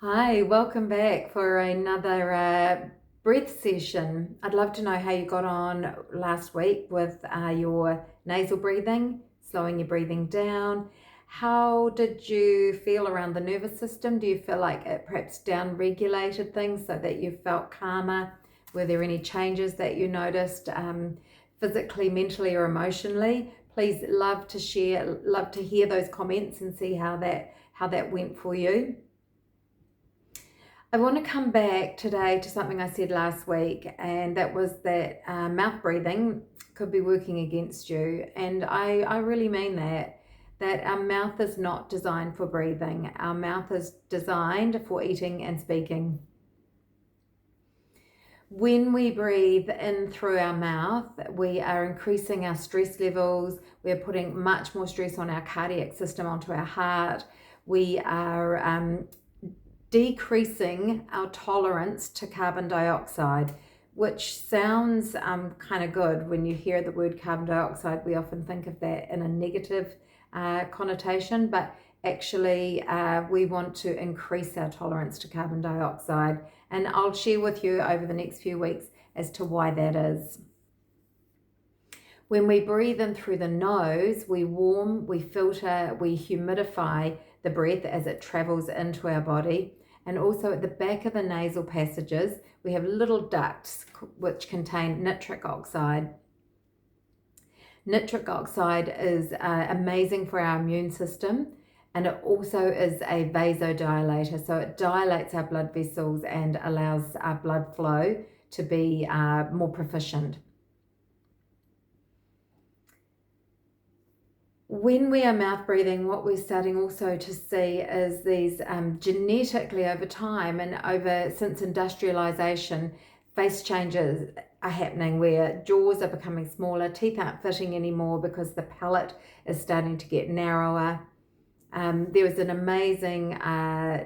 Hi, welcome back for another breath session. I'd love to know how you got on last week with your nasal breathing, slowing your breathing down. How did you feel around the nervous system? Do you feel like it perhaps down regulated things so that you felt calmer? Were there any changes that you noticed physically, mentally, or emotionally? Please love to share, love to hear those comments and see how that went for you. I want to come back today to something I said last week, and that was that mouth breathing could be working against you. And I really mean that our mouth is not designed for breathing. Our mouth is designed for eating and speaking. When we breathe in through our mouth, we are increasing our stress levels. We're putting much more stress on our cardiac system, onto our heart. We are decreasing our tolerance to carbon dioxide, which sounds kind of good. When you hear the word carbon dioxide, we often think of that in a negative connotation, but actually we want to increase our tolerance to carbon dioxide. And I'll share with you over the next few weeks as to why that is. When we breathe in through the nose, we warm, we filter, we humidify the breath as it travels into our body. And also at the back of the nasal passages, we have little ducts which contain nitric oxide. Nitric oxide is amazing for our immune system, and it also is a vasodilator. So it dilates our blood vessels and allows our blood flow to be more proficient. When we are mouth breathing, what we're starting also to see is these genetically over time and since industrialization, face changes are happening where jaws are becoming smaller, teeth aren't fitting anymore because the palate is starting to get narrower. There was an amazing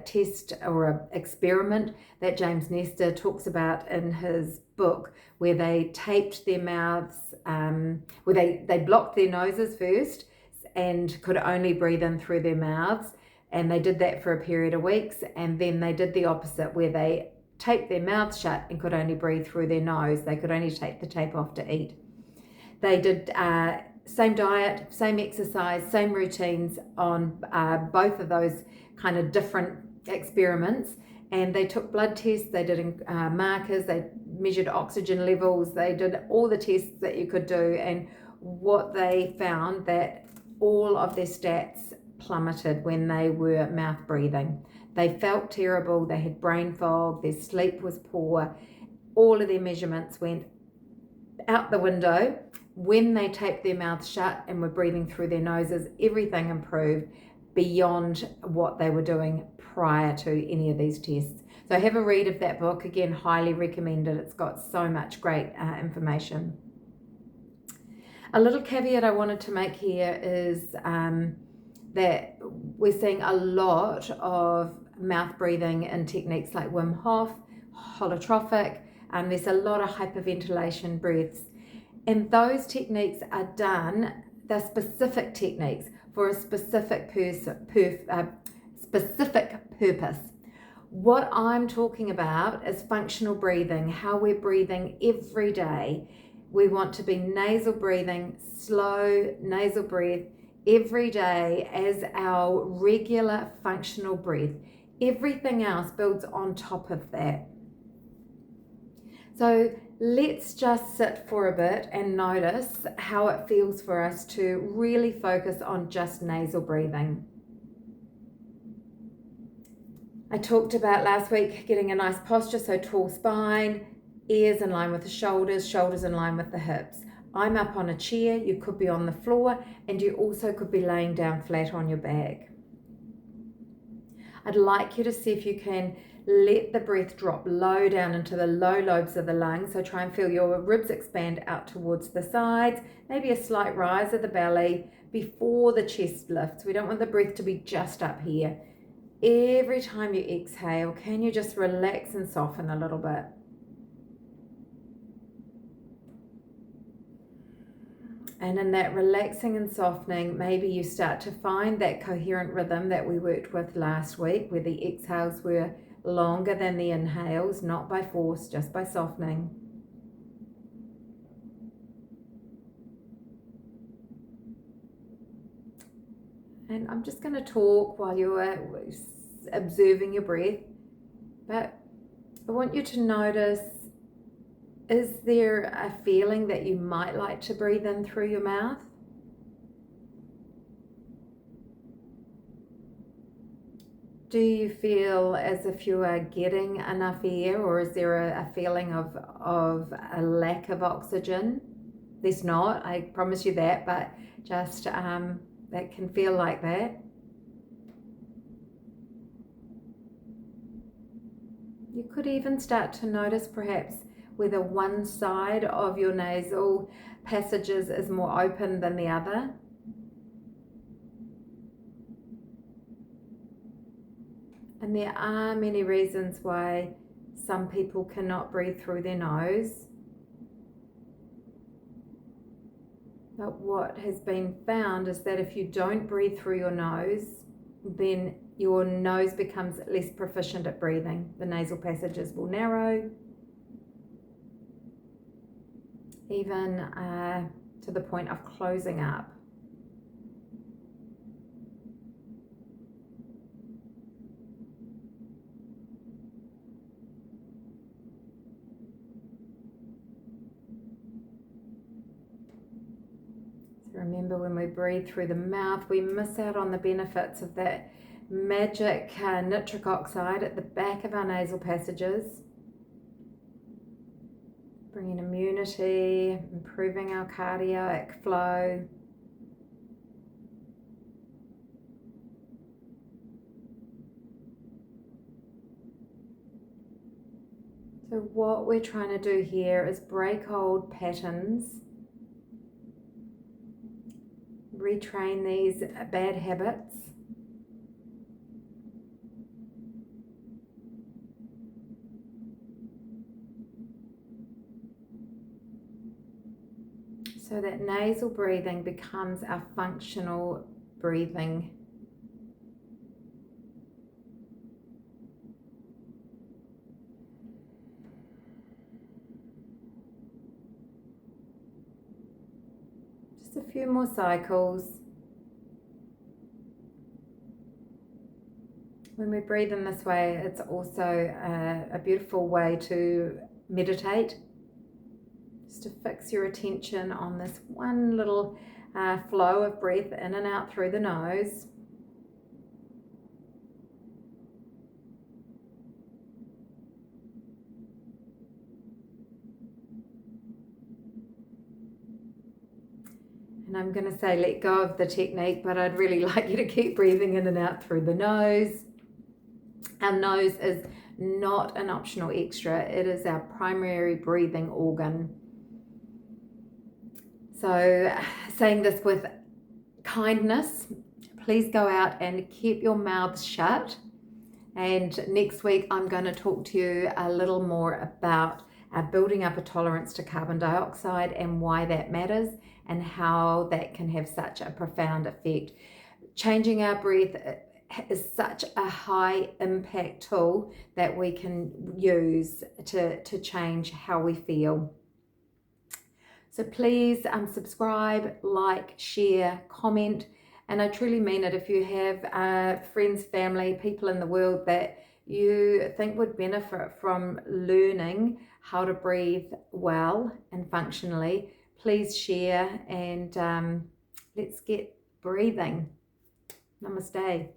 test or experiment that James Nestor talks about in his book, where they taped their mouths, where they blocked their noses first and could only breathe in through their mouths. And they did that for a period of weeks. And then they did the opposite, where they taped their mouths shut and could only breathe through their nose. They could only take the tape off to eat. They did same diet, same exercise, same routines on both of those kind of different experiments. And they took blood tests, they did markers, they measured oxygen levels, they did all the tests that you could do. And what they found, that all of their stats plummeted when they were mouth breathing. They felt terrible, they had brain fog, their sleep was poor, all of their measurements went out the window. When they taped their mouths shut and were breathing through their noses, everything improved beyond what they were doing prior to any of these tests. So have a read of that book. Again, highly recommended. It's got so much great information. A little caveat I wanted to make here is that we're seeing a lot of mouth breathing in techniques like Wim Hof, holotrophic. There's a lot of hyperventilation breaths. And those techniques are done, they're specific techniques for a specific purpose. What I'm talking about is functional breathing, how we're breathing every day. We want to be nasal breathing, slow nasal breath every day as our regular functional breath. Everything else builds on top of that. So let's just sit for a bit and notice how it feels for us to really focus on just nasal breathing. I talked about last week getting a nice posture, so tall spine, ears in line with the shoulders, shoulders in line with the hips. I'm up on a chair, you could be on the floor, and you also could be laying down flat on your back. I'd like you to see if you can let the breath drop low down into the low lobes of the lungs. So try and feel your ribs expand out towards the sides, maybe a slight rise of the belly before the chest lifts. We don't want the breath to be just up here. Every time you exhale, can you just relax and soften a little bit? And in that relaxing and softening, maybe you start to find that coherent rhythm that we worked with last week, where the exhales were longer than the inhales, not by force, just by softening. And I'm just going to talk while you're observing your breath, but I want you to notice, is there a feeling that you might like to breathe in through your mouth? Do you feel as if you are getting enough air, or is there a feeling of a lack of oxygen? There's not, I promise you that, but just that can feel like that. You could even start to notice perhaps whether one side of your nasal passages is more open than the other. And there are many reasons why some people cannot breathe through their nose. But what has been found is that if you don't breathe through your nose, then your nose becomes less proficient at breathing. The nasal passages will narrow, even to the point of closing up. So remember, when we breathe through the mouth, we miss out on the benefits of that magic nitric oxide at the back of our nasal passages, bringing immunity, improving our cardiac flow. So what we're trying to do here is break old patterns, retrain these bad habits. So that nasal breathing becomes our functional breathing. Just a few more cycles. When we breathe in this way, it's also a beautiful way to meditate. Just to fix your attention on this one little flow of breath in and out through the nose. And I'm going to say let go of the technique, but I'd really like you to keep breathing in and out through the nose. Our nose is not an optional extra. It is our primary breathing organ. So saying this with kindness, please go out and keep your mouths shut. And next week, I'm going to talk to you a little more about building up a tolerance to carbon dioxide and why that matters and how that can have such a profound effect. Changing our breath is such a high impact tool that we can use to change how we feel. So please subscribe, like, share, comment, and I truly mean it. If you have friends, family, people in the world that you think would benefit from learning how to breathe well and functionally, please share, and let's get breathing. Namaste.